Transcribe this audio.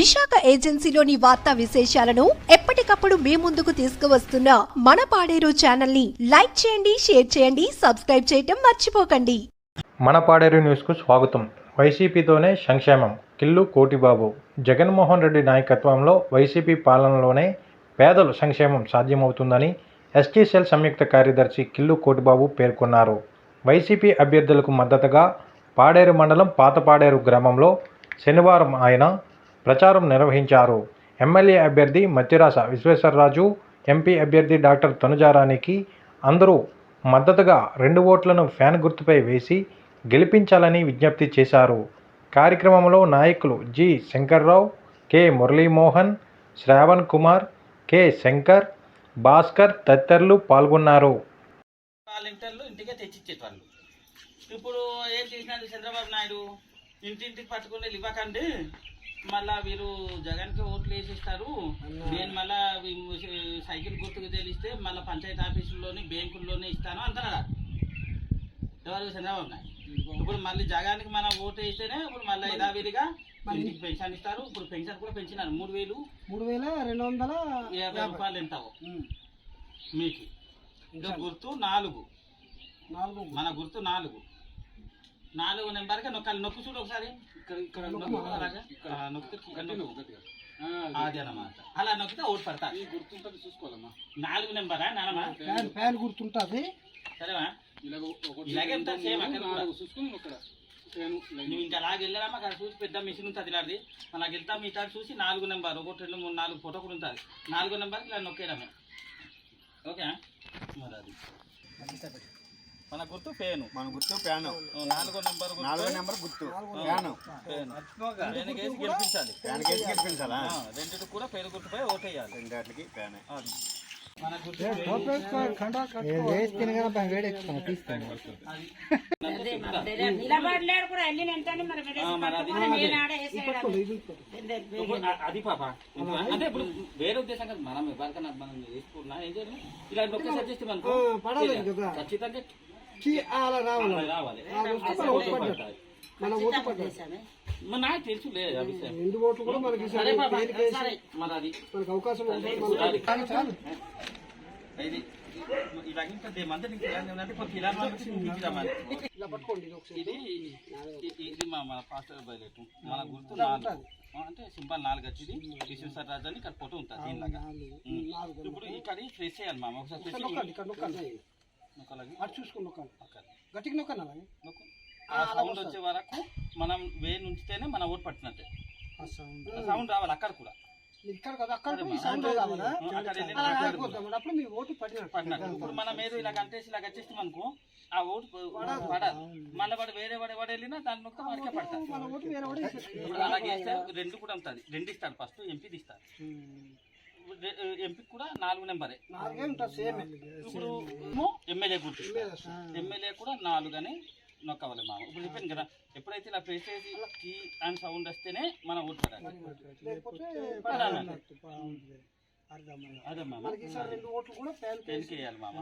విశాఖ ఏజెన్సీలోని వార్తా విశేషాలను ఎప్పటికప్పుడు మీ ముందుకు తీసుకువస్తున్న మన పాడేరు ఛానల్ ని లైక్ చేయండి, షేర్ చేయండి, సబ్స్క్రైబ్ చేయటం మర్చిపోకండి. మన పాడేరు న్యూస్కు స్వాగతం. వైసీపీతోనే సంక్షేమం కిల్లు కోటిబాబు. జగన్మోహన్ రెడ్డి నాయకత్వంలో వైసీపీ పాలనలోనే పేదల సంక్షేమం సాధ్యమవుతుందని ఎస్టీ సెల్ సంయుక్త కార్యదర్శి కిల్లు కోటిబాబు పేర్కొన్నారు. వైసీపీ అభ్యర్థులకు మద్దతుగా పాడేరు మండలం పాతపాడేరు గ్రామంలో శనివారం ఆయన ప్రచారం నిర్వహించారు. ఎమ్మెల్యే అభ్యర్థి మత్తిరాస విశ్వేశ్వరరాజు, ఎంపీ అభ్యర్థి డాక్టర్ తనుజారానికి అందరూ మద్దతుగా 2 ఓట్లను ఫ్యాన్ గుర్తుపై వేసి గెలిపించాలని విజ్ఞప్తి చేశారు. కార్యక్రమంలో నాయకులు G Shankar Rao, K Murali Mohan, Shravan Kumar, K Shankar, Bhaskar తదితరులు పాల్గొన్నారు. ఇంటికే తెచ్చిచ్చేవాళ్ళు. ఇప్పుడు ఏం చేసినాడు చంద్రబాబు నాయుడు, ఇంటింటికి పట్టుకుని ఇవ్వకండి, మళ్ళా వీరు జగన్కి ఓట్లు వేసిస్తారు, నేను మళ్ళా సైకిల్ గుర్తుకు తెలిస్తే మళ్ళీ పంచాయతీ ఆఫీసుల్లోని బ్యాంకుల్లోనే ఇస్తాను అంటున్నాడు ఎవరు చంద్రబాబు నాయుడు. ఇప్పుడు మళ్ళీ జగన్కి మనం ఓటు వేస్తేనే ఇప్పుడు మళ్ళీ యథావిధిగా ఇంటికి పెన్షన్ ఇస్తారు. ఇప్పుడు పెన్షన్ కూడా పెంచినారు 3,250 రూపాయలు ఎంతావు మీకు. ఇంకా గుర్తు 4 మన గుర్తు 4 నెంబర్గా నొక్కు చూడు ఒకసారి. అది అన్నమాట. అలా నొక్కితే ఓటు పడతా. గుర్తుంటుంది చూసుకోవాలమ్మా. 4 నెంబరా నానమ్మా? ఫ్యాన్ గుర్తుంటుంది. సరేవా? ఇలాగే ఉంటుంది సేమ్ అక్కడ చూసుకుని నువ్వు ఇంకా అలాగే వెళ్ళారమ్మా. అక్కడ చూసి పెద్ద మిషన్ ఉంటుంది ఇలాంటిది. అలాగ వెళ్తాం ఈ తాడు చూసి 4 నెంబర్ 1 2 3 4 ఫోటో కూడా ఉంటుంది. 4 నెంబర్కి ఇలా నొక్కేయడమే. ఓకే మరి అది మన గుర్తు పేను. మన గుర్తు పేను. 4 నెంబర్ గుర్తు పేను. గెలిపించాలి. గెలిపించాలా? రెండింటికి కూడా పేరు గుర్తుపై ఓటేయాలి. రెండింటికి పేనే. మన గుర్తు అది పాప అంటే ఇప్పుడు వేరే ఉద్దేశం కదా. మనం ఎవరికైనా మనం వేసుకున్నా ఏం చేయాలి, ఇలా ఒక్కసారి చేస్తే మనకు ఖచ్చితంగా రావాలి. నాకు తెలుసు లేదు మరి అది అవకాశం ఇది మన పాస్టర్ బయలెట్. మన గుర్తు 4 అంటే సింబల్ 4 వచ్చింది. విశ్వేశ్వరరాజు అని ఇక్కడ ఫోటో ఉంటుంది దీనిలాగా. ఇప్పుడు ఇక్కడ ప్రెస్ చేయాలి మామ. ఒకసారి చూసుకుని గట్టిగా నొక్కాలి. ఆ సౌండ్ వచ్చే వరకు మనం వేలు ఉంచితేనే మన ఓటు పట్టినట్టే. సౌండ్ రావాలి అక్కడ కూడా. ఇప్పుడు మనం ఏదో ఇలా కంటేసి ఇలా వచ్చేస్తే మనకు ఆ ఓటు పడదు. మళ్ళీ వాడు వేరే వాడు వెళ్ళినా దాని నొక్క మనకే పడతారు. ఇప్పుడు అలాగే వేస్తే 2 కూడా ఉంటుంది. 2 ఇస్తాడు. ఫస్ట్ ఎంపీ తీస్తాడు. ఎంపీ కూడా 4 నెంబరే. ఇప్పుడు ఎమ్మెల్యే గుర్తు. ఎమ్మెల్యే కూడా 4 అని నొక్కవాలి మామ. ఇప్పుడు చెప్పాను కదా, ఎప్పుడైతే ఇలా ప్రెస్ చేసి కీ అండ్ సౌండ్ వస్తేనే మనం ఓటు పడాలి. అదే మామ వేయాలి మామ.